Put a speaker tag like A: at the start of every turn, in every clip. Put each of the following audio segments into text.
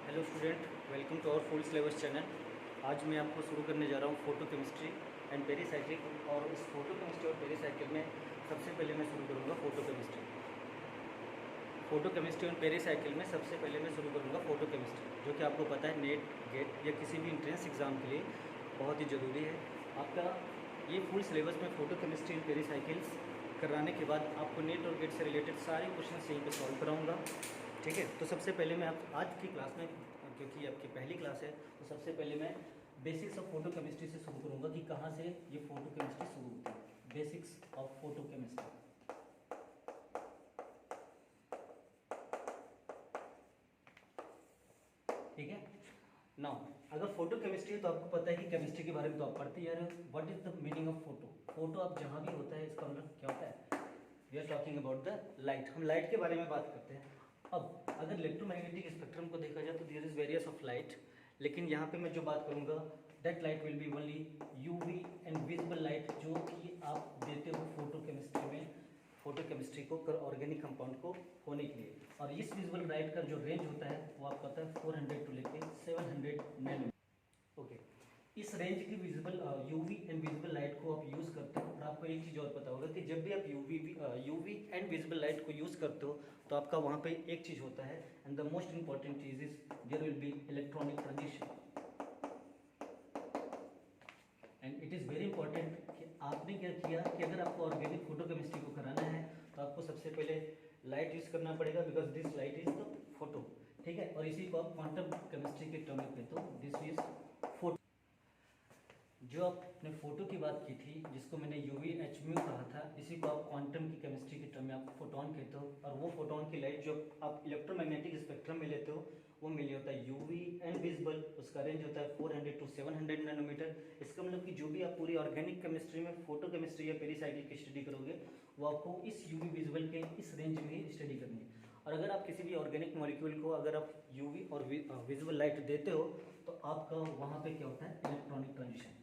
A: Hello student, welcome to our full syllabus channel. आज मैं आपको शुरू करने जा रहा हूँ फोटो केमिस्ट्री एंड पेरीसाइक्लिक। और इस फोटो केमिस्ट्री और पेरीसाइक्लिक में सबसे पहले मैं शुरू करूँगा फोटो केमिस्ट्री। फोटो केमिस्ट्री और पेरीसाइकिल में सबसे पहले मैं शुरू करूँगा फोटो केमिस्ट्री, जो कि आपको पता है नेट, गेट या किसी भी इंट्रेंस एग्ज़ाम के लिए बहुत ही ज़रूरी है। आपका ये फुल सिलेबस में फ़ोटो केमिस्ट्री एंड पेरीसाइकिल्स कराने के बाद आपको नेट और गेट से रिलेटेड सारे क्वेश्चन यहीं पर सॉल्व कराऊँगा। ठीक है, तो सबसे पहले मैं आज की क्लास में, क्योंकि आपकी पहली क्लास है, तो सबसे पहले मैं बेसिक्स ऑफ फोटो केमिस्ट्री से शुरू करूँगा कि कहाँ से ये फ़ोटो केमिस्ट्री शुरू होती है। Basics of photo chemistry. ठीक है ना। अगर फोटो केमिस्ट्री है तो आपको पता है कि केमिस्ट्री के बारे में तो आप पढ़ते यार। What is the meaning of photo? Photo आप जहाँ भी होता है इसका मतलब क्या होता है? We are talking about the light. हम लाइट के बारे में बात करते हैं। अब अगर इलेक्ट्रोमैग्नेटिक स्पेक्ट्रम को देखा जाए तो there is various of light, लेकिन यहाँ पे मैं जो बात करूँगा that light will be only UV and visible light, जो कि आप देते हो फोटो केमिस्ट्री में, फोटो केमिस्ट्री को ऑर्गेनिक कंपाउंड को होने के लिए। और इस विजिबल लाइट का जो रेंज होता है वो आपका होता है 400 टू लेके 700 नैनोमीटर। ओके, इस रेंज की visible UV and visible light को आप यूज़ करते हो। और आपको एक चीज़ और पता होगा कि जब भी आप यूवी एंड विजिबल लाइट को यूज़ करते हो तो आपका वहाँ पे एक चीज़ होता है, एंड द मोस्ट इंपॉर्टेंट चीज़ is there will be electronic transition. And it is very important कि आपने क्या किया कि अगर आपको ऑर्गेनिक फोटो केमिस्ट्री को कराना है तो आपको सबसे पहले लाइट यूज़ करना पड़ेगा, because this light is the photo. ठीक है, और इसी को आप क्वांटम केमिस्ट्री के टर्म में कहते हो, दिस इज फोटो। जो आपने फोटो की बात की थी, जिसको मैंने यूवी एच म्यू कहा था, इसी को आप क्वांटम की केमिस्ट्री के टर्म में आप फोटोन कहते हो। और वो फोटोन की लाइट जो आप इलेक्ट्रोमैग्नेटिक स्पेक्ट्रम में लेते हो वो मिली होता है यूवी एंड विजिबल। उसका रेंज होता है 400 टू 700 नैनोमीटर। इसका मतलब कि जो भी आप पूरी ऑर्गेनिक केमिस्ट्री में फोटो केमिस्ट्री या पेरीसाइकिल की स्टडी करोगे वो आपको इस यूवी विजिबल के इस रेंज में ही स्टडी करनी है। और अगर आप किसी भी ऑर्गेनिक मॉलिक्यूल को अगर आप यूवी और विजिबल लाइट देते हो तो आपका वहाँ पे क्या होता है? Electronic transition.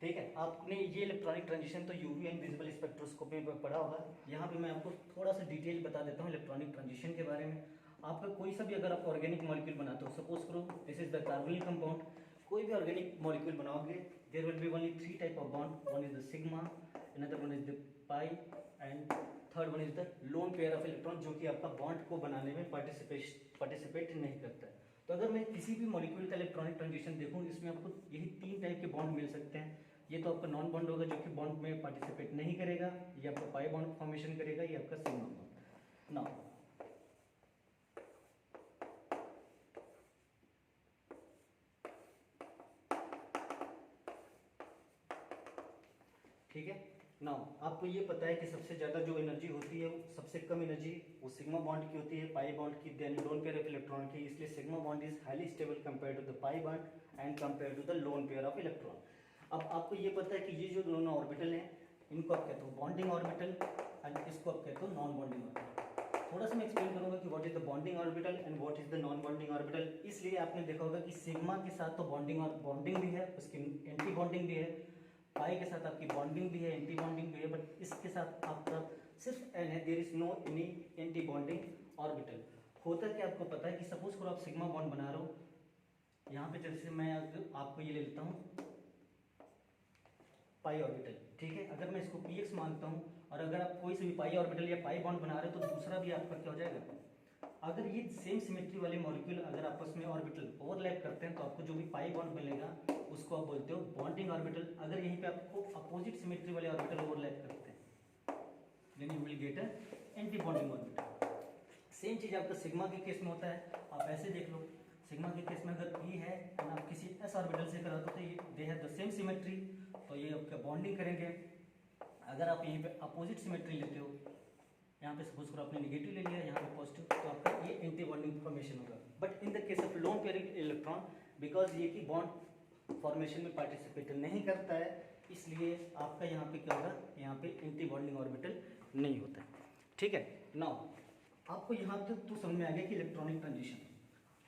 A: ठीक है, आपने ये इलेक्ट्रॉनिक ट्रांजिशन तो यूवी एंड विजिबल स्पेक्ट्रोस्कोपी में पढ़ा होगा। यहाँ पे मैं आपको थोड़ा सा डिटेल बता देता हूँ इलेक्ट्रॉनिक ट्रांजिशन के बारे में। आपका कोई सा भी अगर आप ऑर्गेनिक मॉलिक्यूल बनाते हो, सपोज करो this is the carbonyl compound, कोई भी ऑर्गेनिक मॉलिक्यूल बनाओगे there will be only 3 type of bond. One is the sigma, another one is the pi, and third one is the lone pair of electron, जो कि आपका bond को बनाने में participate नहीं करता है। तो अगर मैं किसी भी मॉलिक्यूल का इलेक्ट्रॉनिक ट्रांजिशन देखूँ, इसमें आपको यही 3 टाइप के बॉन्ड मिल सकते हैं। ये तो आपका नॉन बॉन्ड होगा, जो कि बॉन्ड में पार्टिसिपेट नहीं करेगा, ये आपका पाई बॉन्ड फॉर्मेशन करेगा, ये आपका सिग्मा बॉन्ड। नाउ ठीक है, नाउ आपको ये पता है कि सबसे ज्यादा जो एनर्जी होती है, सबसे कम एनर्जी वो सिग्मा बॉन्ड की होती है, पाई बॉन्ड की, then lone pair of electron की। इसलिए sigma bond is highly stable compare to the pi bond and compare to the lone pair of electron. अब आपको ये पता है कि ये जो दोनों ऑर्बिटल हैं इनको आप कहते हो बॉन्डिंग ऑर्बिटल, एंड इसको आप कहते हो नॉन बॉन्डिंग ऑर्बिटल। थोड़ा सा मैं एक्सप्लेन करूंगा कि what is the bonding orbital and what is the non bonding orbital. इसलिए आपने देखा होगा कि सिग्मा के साथ तो बॉन्डिंग भी है, उसकी एंटी बॉन्डिंग भी है, पाई के साथ आपकी बॉन्डिंग भी है, एंटी बॉन्डिंग भी है, बट इसके साथ आपका सिर्फ एन है, there is no any anti bonding orbital. होता है कि आपको पता है कि सपोज करो आप सिग्मा बॉन्ड बना रहे हो, यहाँ पे जैसे मैं आपको ये ले लेता हूँ पाई ऑर्बिटल। ठीक है, अगर मैं इसको px मानता हूँ और अगर आप कोई से भी पाई ऑर्बिटल या पाई बॉन्ड बना रहे हो तो दूसरा भी आपका क्या हो जाएगा? अगर ये सेम सिमेट्री वाले मॉलिक्यूल अगर आपस में ऑर्बिटल ओवरलैप करते हैं तो आपको जो भी पाई बॉन्ड मिलेगा उसको आप बोलते हो बॉन्डिंग ऑर्बिटल। अगर यहीं पे आपको अपोजिट सिमेट्री वाले ऑर्बिटल ओवरलैप करते हैं then you will get anti bonding orbital. Same चीज आपका सिग्मा के केस में होता है। आप ऐसे देख लो, सिग्मा के केस में अगर p है और आप किसी s ऑर्बिटल से कराते हो तो ये they have the same symmetry, तो ये आपका बॉन्डिंग करेंगे। अगर आप यहीं पे अपोजिट सिमेट्री लेते हो, यहाँ पे सपोज करो आपने नेगेटिव ले लिया, यहाँ पे पॉजिटिव, तो आपका ये एंटी बॉन्डिंग फॉर्मेशन होगा। But in the case of lone pair electron, because ये की बॉन्ड फॉर्मेशन में पार्टिसिपेट नहीं करता है, इसलिए आपका यहाँ पे क्या होगा? यहाँ पे एंटी बॉन्डिंग ऑर्बिटल नहीं होता है। ठीक है, नाउ आपको यहाँ तक तो समझ में आ गया कि इलेक्ट्रॉनिक ट्रांजिशन।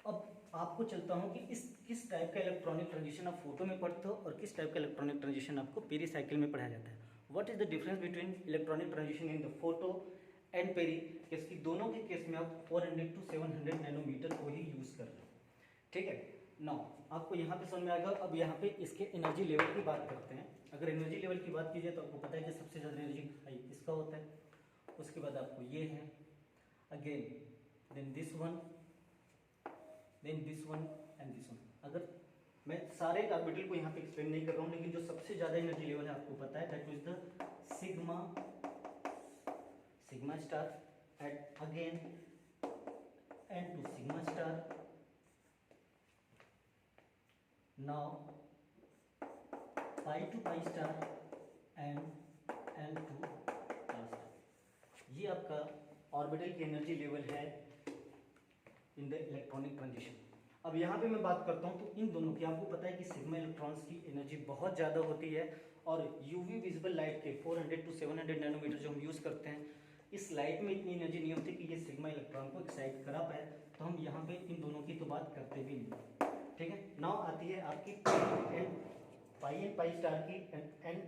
A: अब आपको चलता हूँ कि इस किस टाइप का इलेक्ट्रॉनिक ट्रांजिशन आप फोटो में पढ़ते हो और किस टाइप का इलेक्ट्रॉनिक ट्रांजिशन आपको पेरीसाइकिल में पढ़ाया जाता है। What is the difference between electronic transition in the photo and पेरी? इसकी दोनों के केस में आप 400 टू 700 नैनोमीटर को ही यूज कर रहे हो। ठीक है। नाउ आपको यहाँ पे समझ में आ गया। अब यहाँ पे इसके एनर्जी लेवल की बात करते हैं। अगर एनर्जी लेवल की बात की जाए तो आपको पता है कि सबसे ज़्यादा एनर्जी हाई इसका होता है, उसके बाद आपको ये है, again then this one, then this one and this one. अगर मैं सारे ऑर्बिटल को यहाँ पे एक्सप्लेन नहीं कर रहा हूँ, लेकिन जो सबसे ज़्यादा एनर्जी लेवल है आपको पता है, that is the sigma star at again n to sigma star, now pi to pi star and n to pi star. ये आपका ऑर्बिटल की एनर्जी लेवल है इन द इलेक्ट्रॉनिक ट्रांजिशन। अब यहाँ पे मैं बात करता हूँ तो इन दोनों की आपको पता है कि सिग्मा इलेक्ट्रॉन्स की एनर्जी बहुत ज़्यादा होती है, और यूवी विजिबल लाइट के 400 टू 700 नैनोमीटर जो हम यूज़ करते हैं, इस लाइट में इतनी एनर्जी नहीं होती कि ये सिग्मा इलेक्ट्रॉन को एक्साइट करा पाए, तो हम यहाँ पे इन दोनों की तो बात करते भी नहीं। ठीक है। नाउ आती है आपकी पाई एंड पाई स्टार की एंड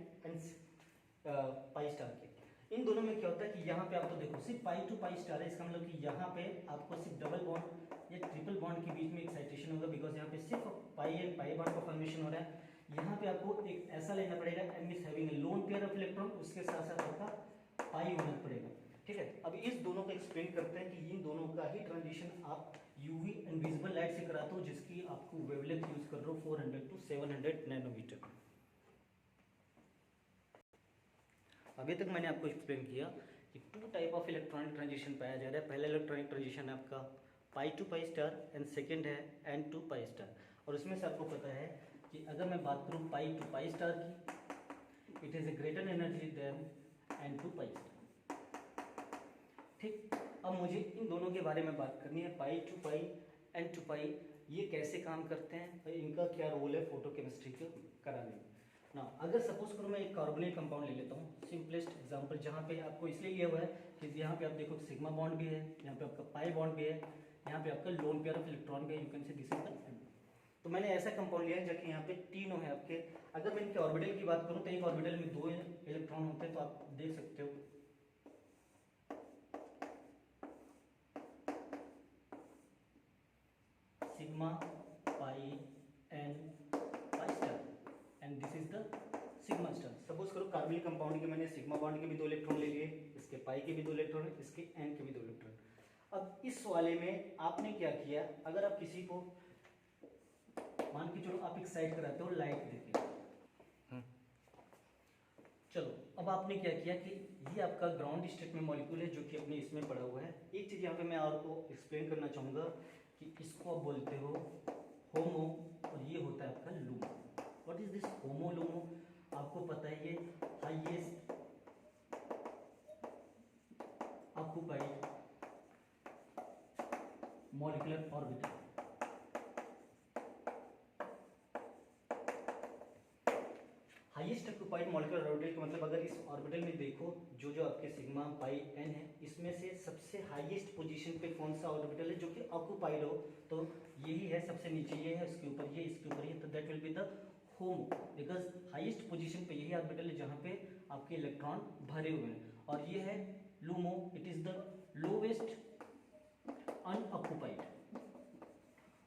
A: पाई स्टार की। इन दोनों में क्या होता है कि यहाँ पे आप तो देखो सिर्फ पाई टू पाई स्टार है, इसका मतलब कि यहाँ पे आपको सिर्फ डबल बॉन्ड या ट्रिपल बॉन्ड के बीच में एक्साइटेशन होगा, बिकॉज यहाँ पे सिर्फ पाई एंड पाई बॉन्ड का फॉर्मेशन हो रहा है। यहाँ पे आपको एक ऐसा लेना पड़ेगा, M is having a lone pair of electron, उसके साथ साथ आपका पाई होना पड़ेगा। ठीक है। अब इस दोनों को एक्सप्लेन करते हैं कि इन दोनों का ही ट्रांजिशन आप यूवी एंड विजिबल लाइट से कराते हो, जिसकी आपको वेवलेंथ यूज कर रहे हो 400 टू 700 नैनोमीटर। अभी तक मैंने आपको एक्सप्लेन किया कि two type of electronic transition पाया जा रहा है। पहला इलेक्ट्रॉनिक ट्रांजिशन है आपका pi to pi star and second है एन टू पाई स्टार। और उसमें से आपको पता है कि अगर मैं बात करूँ पाई टू पाई स्टार की, it is a greater energy than n to pi star. ठीक। अब मुझे इन दोनों के बारे में बात करनी है, पाई टू पाई एन टू पाई, ये कैसे काम करते हैं, इनका क्या रोल है फोटोकेमिस्ट्री के कराने में। ना अगर सपोज करो मैं एक कार्बोनिल कंपाउंड ले लेता हूँ, सिंपलेस्ट एग्जांपल, जहाँ पे आपको इसलिए लिया हुआ है कि यहाँ पे आप देखो सिग्मा बॉन्ड भी है, यहाँ पे आपका पाई बॉन्ड भी है, यहाँ पे आपका लोन पेयर ऑफ इलेक्ट्रॉन भी है, you can say this is the M. तो मैंने ऐसा कंपाउंड लिया है जबकि यहाँ पे तीनों है आपके। अगर मैं इनके ऑर्बिटल की बात करूँ तो एक ऑर्बिटल में 2 इलेक्ट्रॉन होते हैं, तो आप देख सकते हो sigma pi n pi star and this is the sigma star. Suppose करो कार्बोनिल कंपाउंड के मैंने सिग्मा बॉन्ड के भी 2 इलेक्ट्रॉन ले लिए, इसके पाई के भी 2 इलेक्ट्रॉन, इसके एन के भी 2 इलेक्ट्रॉन। अब इस वाले में आपने क्या किया, अगर आप किसी को मान के चलो आप एक्साइट कराते हो लाइट देके, चलो अब आपने क्या किया कि ये आपका ग्राउंड स्टेट में मॉलिक्यूल है जो कि अपने इसमें पड़ा हुआ है। एक चीज़ यहाँ पे मैं आपको एक्सप्लेन करना चाहूँगा कि इसको आप बोलते हो होमो और ये होता है आपका LUMO. What is this homo LUMO? आपको पता है ये highest occupied molecular orbital. Highest occupied molecular orbital का मतलब अगर इस ऑर्बिटल में देखो जो जो आपके सिग्मा पाई एन है, इसमें से सबसे हाईएस्ट पोजीशन पे कौन सा ऑर्बिटल है जो कि ऑक्युपाइड हो, तो यही है सबसे नीचे, ये है, इसके ऊपर ये, इसके ऊपर ये, तो that will be the homo, because highest position पे यही ऑर्बिटल है जहाँ पे आपके इलेक्ट्रॉन भरे हुए हैं। और ये है LUMO, it is the lowest unoccupied.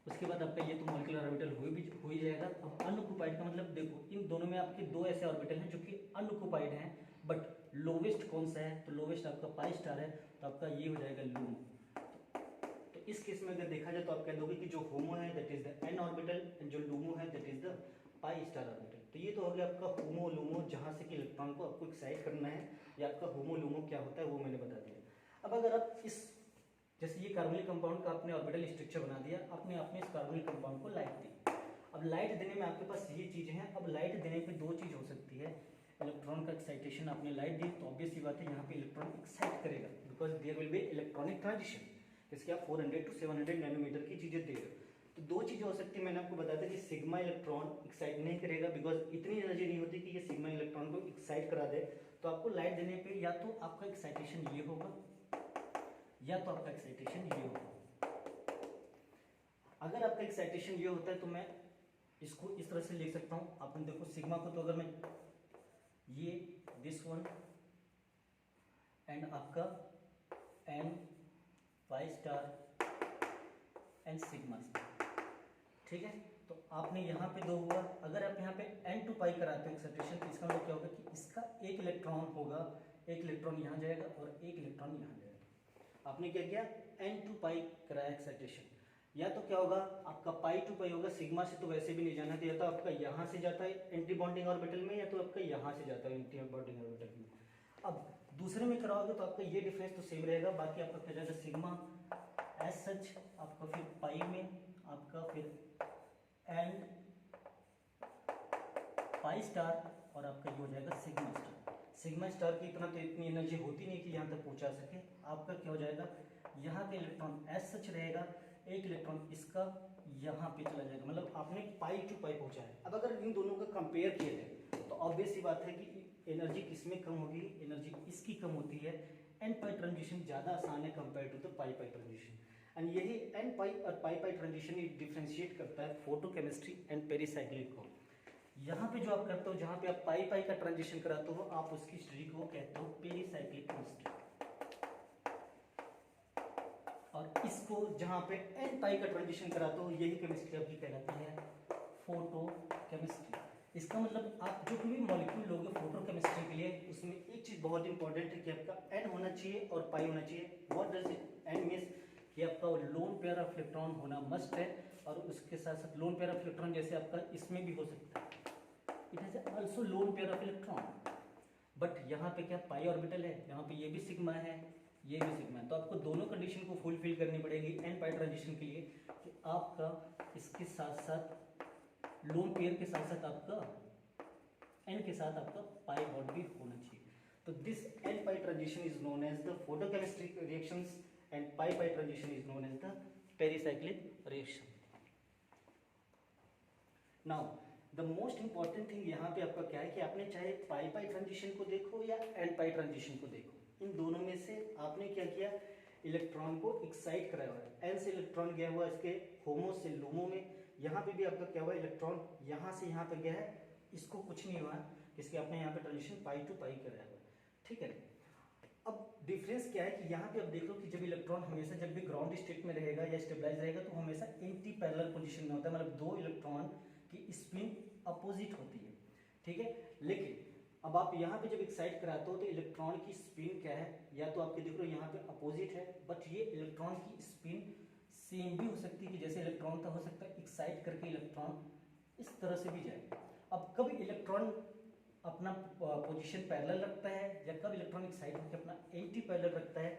A: उसके बाद आपका ये तो मॉलिक्यूलर ऑर्बिटल हो ही जाएगा। अब अनऑक्युपाइड का मतलब देखो इन दोनों में आपके 2 ऐसे ऑर्बिटल हैं जो कि अनऑक्युपाइड हैं, बट लोवेस्ट कौन सा है, तो लोवेस्ट आपका पाई स्टार है, तो आपका ये हो जाएगा लूमो। तो इस केस में अगर देखा जाए तो आप कह दोगे कि जो होमो है that is the N orbital and जो लूमो है that is the pi star orbital. तो ये तो हो गया आपका होमो लूमो, जहाँ से कि इलेक्ट्रॉन को आपको एक्साइट करना है, या आपका होमो लूमो क्या होता है वो मैंने बता दिया। अब अगर आप इस जैसे ये कार्बोनिल कंपाउंड का आपने ऑर्बिटल स्ट्रक्चर बना दिया, आपने इस कार्बोनिल कंपाउंड को लाइट दी। अब लाइट देने में आपके पास ये चीज़ है। अब लाइट देने पे 2 चीज़ हो सकती है, इलेक्ट्रॉन का एक्साइटेशन, आपने लाइट दी तो ऑब्वियस सी बात है यहाँ पे इलेक्ट्रॉन एक्साइट करेगा, because there will be electronic transition, जिसके आप 400 टू 700 नैनोमीटर की चीज़ें दे रहे हो। तो 2 चीज़ें हो सकती है, मैंने आपको बताया था कि सिग्मा इलेक्ट्रॉन एक्साइट नहीं करेगा, बिकॉज इतनी एनर्जी नहीं होती कि ये सिग्मा इलेक्ट्रॉन को एक्साइट करा दे। तो आपको लाइट देने पे या तो आपका एक्साइटेशन ये होगा या तो आपका एक्साइटेशन ये होगा। अगर आपका एक्साइटेशन ये होता है तो मैं इसको इस तरह से लिख सकता हूँ। अपन देखो सिग्मा को तो अगर मैं ये दिस वन एंड आपका n pi star and sigma star, ठीक है। तो आपने यहाँ पे 2 हुआ, अगर आप यहाँ पे n2 पाई कराते हो एक्साइटेशन तो इसका मतलब क्या होगा कि इसका एक इलेक्ट्रॉन होगा, एक इलेक्ट्रॉन यहाँ जाएगा और एक इलेक्ट्रॉन यहाँ जाएगा। आपने क्या किया, n2 पाई कराया एक्साइटेशन। या तो क्या होगा आपका पाई टू पाई होगा, सिग्मा से तो वैसे भी नहीं जाना था, या तो आपका यहाँ से जाता है एंटी बॉन्डिंग ऑर्बिटल में, या तो आपका यहाँ से जाता है एंटी बॉन्डिंग ऑर्बिटल में। अब दूसरे में कराओगे तो आपका ये डिफरेंस तो सेम रहेगा, बाकी आपका क्या जाएगा सिग्मा एज सच, आपका फिर पाई में आपका फिर एंड पाई स्टार और आपका ये हो जाएगा सिग्मा स्टार। सिग्मा स्टार की इतना तो इतनी एनर्जी होती नहीं कि यहाँ तक पहुँचा सके। आपका क्या हो जाएगा, यहाँ का इलेक्ट्रॉन एज सच रहेगा, एक इलेक्ट्रॉन इसका यहाँ पे चला जाएगा, मतलब आपने पाई टू पाई पहुँचा है। अब अगर इन दोनों का कंपेयर किया जाए तो ऑब्वियस सी बात है कि एनर्जी किसमें कम होगी, एनर्जी इसकी कम होती है। एन पाई ट्रांजिशन ज़्यादा आसान है compare to the pi pi transition, and यही एन पाई और पाई पाई ट्रांजिशन ही डिफ्रेंशिएट करता है फोटोकेमिस्ट्री एंड पेरिसाइक्लिक को। यहाँ पे जो आप करते हो, जहाँ पे आप पाई पाई का ट्रांजिशन कराते हो, आप उसकी स्टडी को कहते हो पेरिसाइक्लिक केमिस्ट्री, और इसको जहाँ पे एन पाई का ट्रांजिशन कराते हो यही केमिस्ट्री आपकी कहलाती है फोटो केमिस्ट्री। इसका मतलब आप जो भी मॉलिक्यूल लोगे फोटो केमिस्ट्री के लिए, उसमें एक चीज़ बहुत इंपॉर्टेंट है कि आपका एन होना चाहिए और पाई होना चाहिए। What does it n means कि आपका लोन पेयर ऑफ इलेक्ट्रॉन होना मस्ट है, और उसके साथ साथ लोन पेयर ऑफ इलेक्ट्रॉन जैसे आपका इसमें भी हो सकता है, it has also loan pair of electron, but यहाँ पे क्या पाई ऑर्बिटल है, यहाँ पे ये भी सिग्मा है, ये भी सिग्मा है। तो आपको दोनों कंडीशन को फुलफिल करनी पड़ेगी एन पाई ट्रांजिशन के लिए, कि आपका इसके साथ साथ लोन पेयर के साथ साथ आपका एन के साथ आपका पाई बॉन्ड भी होना चाहिए। तो this n pi transition is known as the photochemical reactions and pi pi transition is known as the pericyclic reaction. Now the most important thing यहाँ पे आपका क्या है कि आपने चाहे पाई पाई ट्रांजिशन को देखो या एन पाई ट्रांजिशन को देखो, इन दोनों में से आपने क्या किया, इलेक्ट्रॉन को एक्साइट कराया हुआ है। एन से इलेक्ट्रॉन गया हुआ इसके होमो से लूमो में, यहाँ पे भी आपका क्या हुआ, इलेक्ट्रॉन यहाँ से यहाँ पे गया है, इसको कुछ नहीं हुआ, इसके आपने यहाँ पे ट्रांजिशन पाई टू पाई कराया हुआ है, ठीक है। अब डिफरेंस क्या है कि यहाँ पे आप देख लो कि जब इलेक्ट्रॉन हमेशा जब भी ग्राउंड स्टेट में रहेगा या स्टेबलाइज रहेगा तो हमेशा एंटी पैरेलल पोजीशन में होता है, मतलब दो इलेक्ट्रॉन की स्पिन अपोजिट होती है, ठीक है। लेकिन अब आप यहाँ पे जब एक्साइट कराते हो तो इलेक्ट्रॉन की स्पिन क्या है, या तो आपके देख लो यहाँ पे अपोजिट है, बट ये इलेक्ट्रॉन की स्पिन सेम भी हो सकती है कि जैसे इलेक्ट्रॉन का हो सकता है एक्साइट करके इलेक्ट्रॉन इस तरह से भी जाए। अब कब इलेक्ट्रॉन अपना पोजीशन पैरेलल रखता है या कब इलेक्ट्रॉन एक्साइट होकर अपना एंटी पैरेलल रखता है,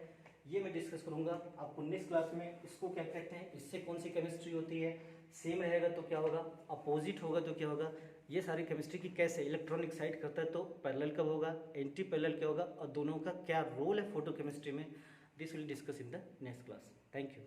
A: ये मैं डिस्कस करूंगा आपको नेक्स्ट क्लास में। इसको क्या कहते हैं, इससे कौन सी केमिस्ट्री होती है, सेम रहेगा तो क्या होगा, अपोजिट होगा तो क्या होगा, ये सारी केमिस्ट्री की कैसे इलेक्ट्रॉन एक्साइट करता है तो पैरेलल कब होगा, एंटी पैरेलल क्या होगा, और दोनों का क्या रोल है फोटो केमिस्ट्री में, this will discuss in the next class. Thank you.